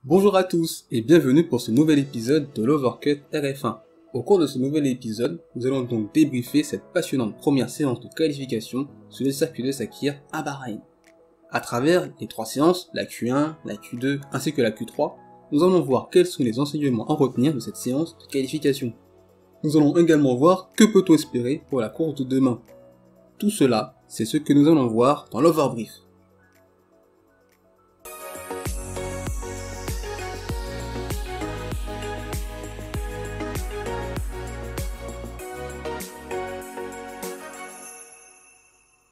Bonjour à tous et bienvenue pour ce nouvel épisode de l'Overcut RF1. Au cours de ce nouvel épisode, nous allons donc débriefer cette passionnante première séance de qualification sur le circuit de Sakhir à Bahreïn. À travers les trois séances, la Q1, la Q2 ainsi que la Q3, nous allons voir quels sont les enseignements à retenir de cette séance de qualification. Nous allons également voir que peut-on espérer pour la course de demain. Tout cela, c'est ce que nous allons voir dans l'Overbrief.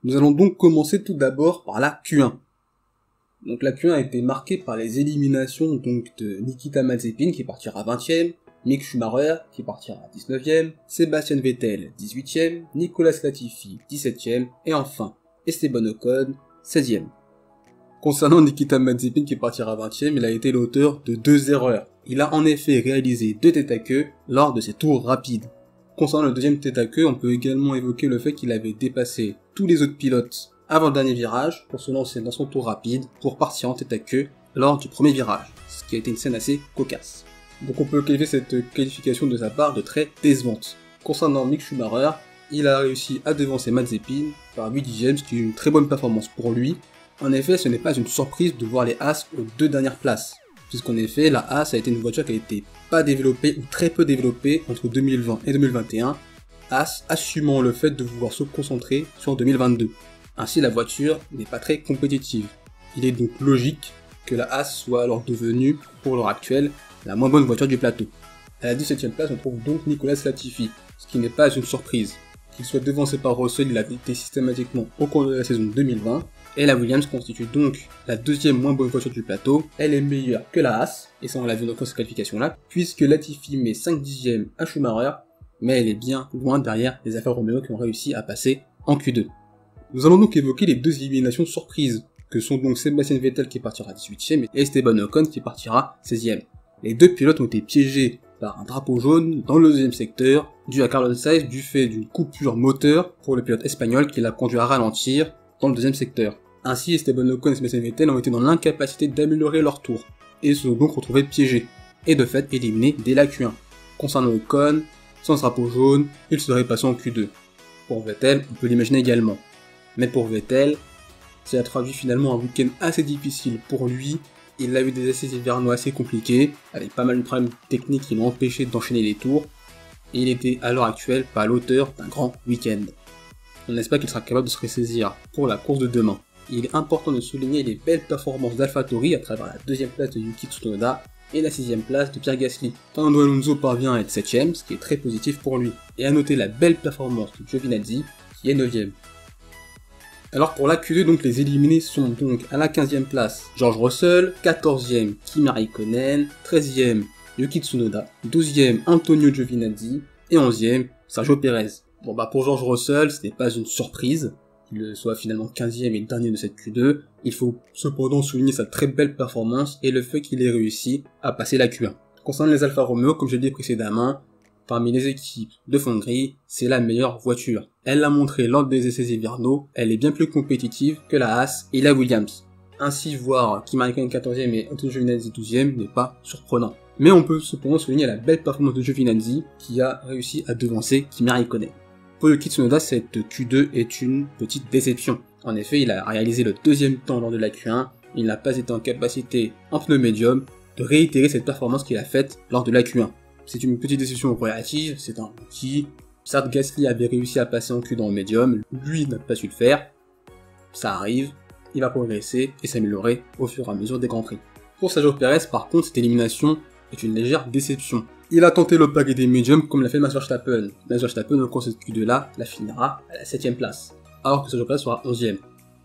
Nous allons donc commencer tout d'abord par la Q1. Donc la Q1 a été marquée par les éliminations de Nikita Mazepin qui partira 20ème, Mick Schumacher qui partira 19ème, Sebastian Vettel 18ème, Nicolas Latifi 17ème et enfin Esteban Ocon 16ème. Concernant Nikita Mazepin qui partira 20ème, il a été l'auteur de deux erreurs. Il a en effet réalisé deux têtes à queue lors de ses tours rapides. Concernant le deuxième tête à queue, on peut également évoquer le fait qu'il avait dépassé tous les autres pilotes avant le dernier virage pour se lancer dans son tour rapide pour partir en tête à queue lors du premier virage, ce qui a été une scène assez cocasse. Donc on peut qualifier cette qualification de sa part de très décevante. Concernant Mick Schumacher, il a réussi à devancer Mazepin par 8 dixièmes, ce qui est une très bonne performance pour lui. En effet, ce n'est pas une surprise de voir les Haas aux deux dernières places, puisqu'en effet, la Haas a été une voiture qui a été pas développée ou très peu développée entre 2020 et 2021, Haas assumant le fait de vouloir se concentrer sur 2022. Ainsi, la voiture n'est pas très compétitive. Il est donc logique que la Haas soit alors devenue, pour l'heure actuelle, la moins bonne voiture du plateau. À la 17ème place, on trouve donc Nicolas Latifi, ce qui n'est pas une surprise. Qu'il soit devancé par Russell, il a été systématiquement au cours de la saison 2020, et la Williams constitue donc la deuxième moins bonne voiture du plateau. Elle est meilleure que la Haas, et ça on l'a vu dans cette qualification-là, puisque Latifi met 5 dixièmes à Schumacher, mais elle est bien loin derrière les Alfa Romeo qui ont réussi à passer en Q2. Nous allons donc évoquer les deux éliminations surprises, que sont donc Sebastian Vettel qui partira 18ème et Esteban Ocon qui partira 16ème. Les deux pilotes ont été piégés par un drapeau jaune dans le deuxième secteur, dû à Carlos Sainz du fait d'une coupure moteur pour le pilote espagnol qui l'a conduit à ralentir dans le deuxième secteur. Ainsi, Esteban Ocon et Sebastian Vettel ont été dans l'incapacité d'améliorer leur tour, et se sont donc retrouvés piégés, et de fait éliminés dès la Q1. Concernant Ocon, sans ce drapeau jaune, il serait passé en Q2. Pour Vettel, on peut l'imaginer également. Mais pour Vettel, ça a traduit finalement un week-end assez difficile pour lui. Il a eu des essais hivernaux assez compliqués, avec pas mal de problèmes techniques qui l'ont empêché d'enchaîner les tours, et il était à l'heure actuelle pas à l'auteur d'un grand week-end. On espère qu'il sera capable de se ressaisir pour la course de demain. Il est important de souligner les belles performances d'AlphaTauri à travers la deuxième place de Yuki Tsunoda et la sixième place de Pierre Gasly. Fernando Alonso parvient à être 7ème, ce qui est très positif pour lui. Et à noter la belle performance de Giovinazzi, qui est 9ème. Alors pour la Q2, donc les éliminés sont donc à la 15ème place George Russell, 14ème Kimi Raikkonen, 13ème Yuki Tsunoda, 12ème Antonio Giovinazzi et 11ème Sergio Perez. Bon pour George Russell, ce n'est pas une surprise qu'il soit finalement 15ème et dernier de cette Q2, il faut cependant souligner sa très belle performance et le fait qu'il ait réussi à passer la Q1. Concernant les Alfa Romeo, comme je l'ai dit précédemment, parmi les équipes de Hongrie, c'est la meilleure voiture. Elle l'a montré lors des essais hivernaux, elle est bien plus compétitive que la Haas et la Williams. Ainsi, voir Kimi Raikkonen 14ème et Antonio Giovinazzi 12ème n'est pas surprenant. Mais on peut cependant souligner la belle performance de Giovinazzi qui a réussi à devancer Kimi Raikkonen. Pour Yuki Tsunoda, cette Q2 est une petite déception. En effet, il a réalisé le deuxième temps lors de la Q1, il n'a pas été en capacité, en pneu médium, de réitérer cette performance qu'il a faite lors de la Q1. C'est une petite déception relative, c'est un rookie. Certes, Gasly avait réussi à passer en Q dans le médium, lui n'a pas su le faire. Ça arrive, il va progresser et s'améliorer au fur et à mesure des Grands Prix. Pour Sergio Perez, par contre, cette élimination est une légère déception. Il a tenté le pari des médiums comme l'a fait Max Verstappen. Max Verstappen, au cours de cette Q2-là, la finira à la 7ème place, alors que Sergio Perez sera 11ème.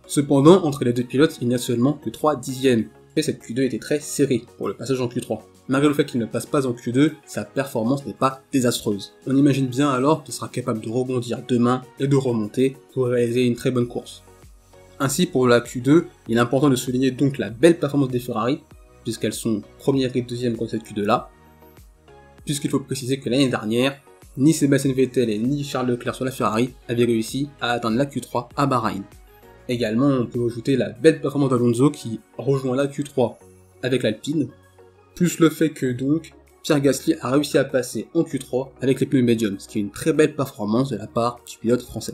Cependant, entre les deux pilotes, il n'y a seulement que 3 dixièmes, et cette Q2 était très serrée pour le passage en Q3. Malgré le fait qu'il ne passe pas en Q2, sa performance n'est pas désastreuse. On imagine bien alors qu'il sera capable de rebondir demain et de remonter pour réaliser une très bonne course. Ainsi, pour la Q2, il est important de souligner donc la belle performance des Ferrari, puisqu'elles sont première et deuxième dans cette Q2-là, puisqu'il faut préciser que l'année dernière, ni Sebastian Vettel et ni Charles Leclerc sur la Ferrari avaient réussi à atteindre la Q3 à Bahreïn. Également, on peut ajouter la belle performance d'Alonso qui rejoint la Q3 avec l'Alpine, plus le fait que donc, Pierre Gasly a réussi à passer en Q3 avec les pneus médiums, ce qui est une très belle performance de la part du pilote français.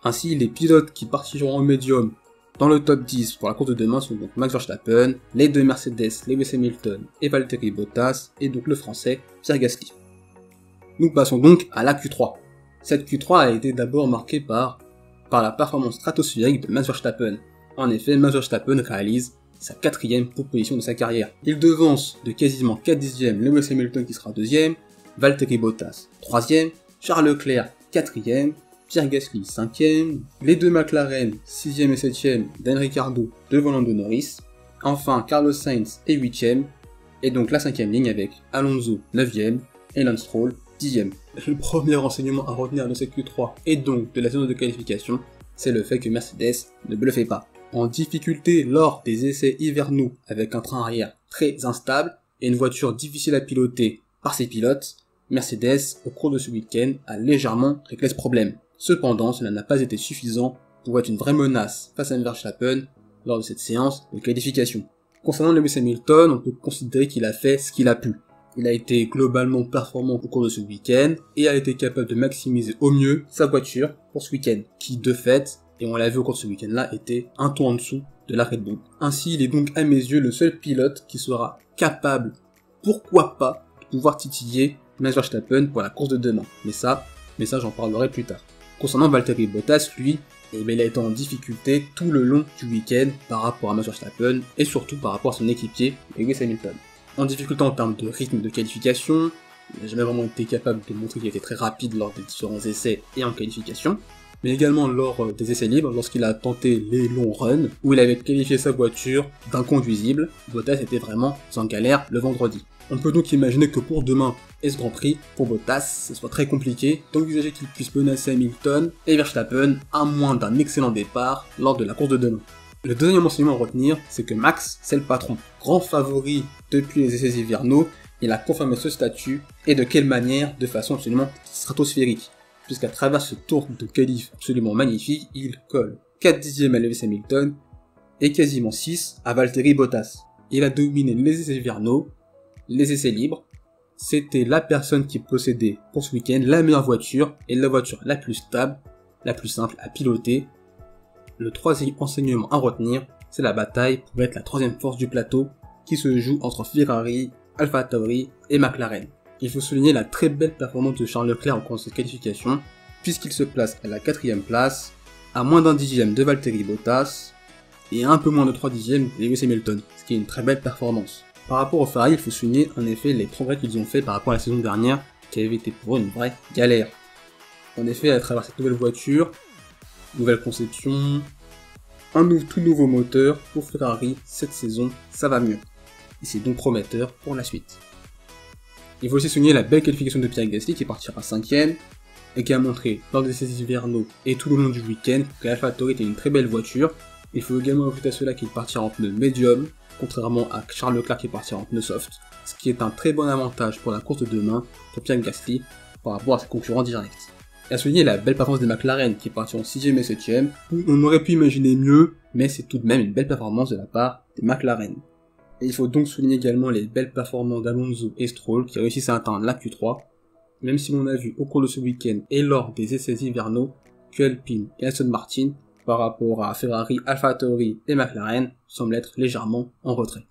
Ainsi, les pilotes qui partiront en médium dans le top 10 pour la course de demain sont donc Max Verstappen, les deux Mercedes, Lewis Hamilton et Valtteri Bottas, et donc le français Pierre Gasly. Nous passons donc à la Q3. Cette Q3 a été d'abord marquée par la performance stratosphérique de Max Verstappen. En effet, Max Verstappen réalise sa 4e position de sa carrière. Il devance de quasiment 4 dixièmes Lewis Hamilton qui sera 2e, Valtteri Bottas 3e, Charles Leclerc 4e, Pierre Gasly 5e, les deux McLaren 6e et 7e, Dan Ricciardo devant Lando Norris, enfin Carlos Sainz est 8e, et donc la 5e ligne avec Alonso 9e et Lance Stroll 10e. Le premier renseignement à retenir de cette Q3 et donc de la zone de qualification, c'est le fait que Mercedes ne bluffait pas. En difficulté lors des essais hivernaux avec un train arrière très instable et une voiture difficile à piloter par ses pilotes, Mercedes, au cours de ce week-end, a légèrement réglé ce problème. Cependant, cela n'a pas été suffisant pour être une vraie menace face à Verstappen lors de cette séance de qualification. Concernant Lewis Hamilton, on peut considérer qu'il a fait ce qu'il a pu. Il a été globalement performant au cours de ce week-end et a été capable de maximiser au mieux sa voiture pour ce week-end, qui de fait, et on l'a vu au cours de ce week-end-là, était un ton en dessous de la Red Bull. Ainsi, il est donc à mes yeux le seul pilote qui sera capable, pourquoi pas, de pouvoir titiller Max Verstappen pour la course de demain. Mais ça j'en parlerai plus tard. Concernant Valtteri Bottas, lui, il a été en difficulté tout le long du week-end par rapport à Max Verstappen et surtout par rapport à son équipier, Lewis Hamilton. En difficulté en termes de rythme de qualification, il n'a jamais vraiment été capable de montrer qu'il était très rapide lors des différents essais et en qualification, mais également lors des essais libres, lorsqu'il a tenté les longs runs, où il avait qualifié sa voiture d'inconduisible. Bottas était vraiment en galère le vendredi. On peut donc imaginer que pour demain et ce Grand Prix, pour Bottas, ce soit très compliqué d'envisager qu'il puisse menacer Hamilton et Verstappen à moins d'un excellent départ lors de la course de demain. Le deuxième enseignement à retenir, c'est que Max, c'est le patron. Grand favori depuis les essais hivernaux, il a confirmé ce statut, et de quelle manière, de façon absolument stratosphérique. Puisqu'à travers ce tour de qualif absolument magnifique, il colle 4 dixièmes à Lewis Hamilton, et quasiment 6 à Valtteri Bottas. Il a dominé les essais hivernaux, les essais libres, c'était la personne qui possédait pour ce week-end la meilleure voiture, et la voiture la plus stable, la plus simple à piloter. Le troisième enseignement à retenir, c'est la bataille pour être la troisième force du plateau qui se joue entre Ferrari, AlphaTauri et McLaren. Il faut souligner la très belle performance de Charles Leclerc en course de qualification, puisqu'il se place à la 4e place, à moins d'un dixième de Valtteri Bottas, et à un peu moins de 3 dixièmes de Lewis Hamilton, ce qui est une très belle performance. Par rapport aux Ferrari, il faut souligner en effet les progrès qu'ils ont fait par rapport à la saison dernière, qui avait été pour eux une vraie galère. En effet, à travers cette nouvelle voiture, nouvelle conception, tout nouveau moteur pour Ferrari cette saison, ça va mieux. Et c'est donc prometteur pour la suite. Il faut aussi souligner la belle qualification de Pierre Gasly qui partira 5ème et qui a montré lors des essais hivernaux et tout le long du week-end que AlphaTauri était une très belle voiture. Il faut également ajouter à cela qu'il partira en pneu médium, contrairement à Charles Leclerc qui partira en pneu soft, ce qui est un très bon avantage pour la course de demain pour Pierre Gasly par rapport à ses concurrents directs. Et à souligner la belle performance des McLaren qui partiront 6ème et 7ème, où on aurait pu imaginer mieux, mais c'est tout de même une belle performance de la part des McLaren. Et il faut donc souligner également les belles performances d'Alonso et Stroll qui réussissent à atteindre la Q3, même si l'on a vu au cours de ce week-end et lors des essais hivernaux que Alpine et Aston Martin, par rapport à Ferrari, AlphaTauri et McLaren, semblent être légèrement en retrait.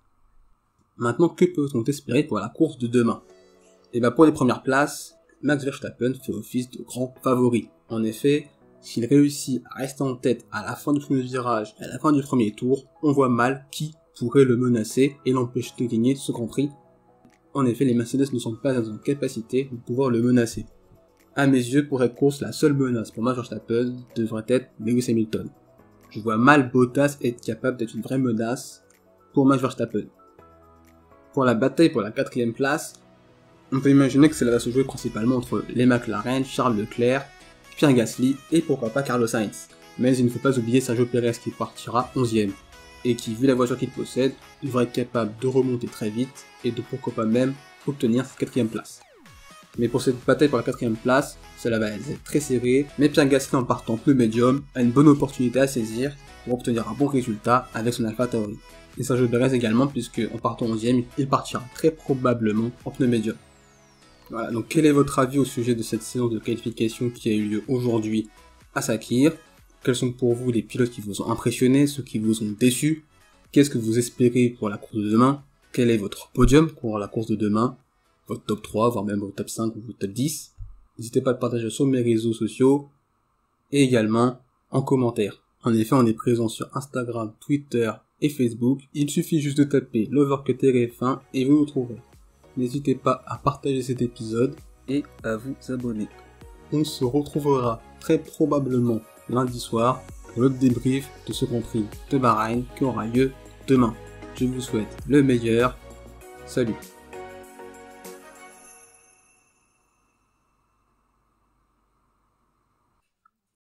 Maintenant, que peut-on espérer pour la course de demain? Et pour les premières places, Max Verstappen fait office de grand favori. En effet, s'il réussit à rester en tête à la fin du premier virage et à la fin du premier tour, on voit mal qui pourrait le menacer et l'empêcher de gagner ce Grand Prix. En effet, les Mercedes ne sont pas en capacité de pouvoir le menacer. À mes yeux, pour cette course, la seule menace pour Max Verstappen devrait être Lewis Hamilton. Je vois mal Bottas être capable d'être une vraie menace pour Max Verstappen. Pour la bataille pour la 4ème place, on peut imaginer que cela va se jouer principalement entre les McLaren, Charles Leclerc, Pierre Gasly et pourquoi pas Carlos Sainz. Mais il ne faut pas oublier Sergio Pérez qui partira 11ème et qui, vu la voiture qu'il possède, devrait être capable de remonter très vite et de pourquoi pas même obtenir sa 4ème place. Mais pour cette bataille pour la 4ème place, cela va être très serré, mais Pierre Gasly en partant pneu médium a une bonne opportunité à saisir pour obtenir un bon résultat avec son AlphaTauri. Et Sergio Pérez également, puisque en partant 11ème, il partira très probablement en pneu médium. Voilà, donc quel est votre avis au sujet de cette séance de qualification qui a eu lieu aujourd'hui à Sakhir? Quels sont pour vous les pilotes qui vous ont impressionné, ceux qui vous ont déçus? Qu'est-ce que vous espérez pour la course de demain? Quel est votre podium pour la course de demain? Votre top 3, voire même votre top 5 ou votre top 10? N'hésitez pas à le partager sur mes réseaux sociaux et également en commentaire. En effet, on est présent sur Instagram, Twitter et Facebook. Il suffit juste de taper l'Overcut-F1 et vous nous trouverez. N'hésitez pas à partager cet épisode et à vous abonner. On se retrouvera très probablement lundi soir pour le débrief de ce Grand Prix de Bahreïn qui aura lieu demain. Je vous souhaite le meilleur. Salut!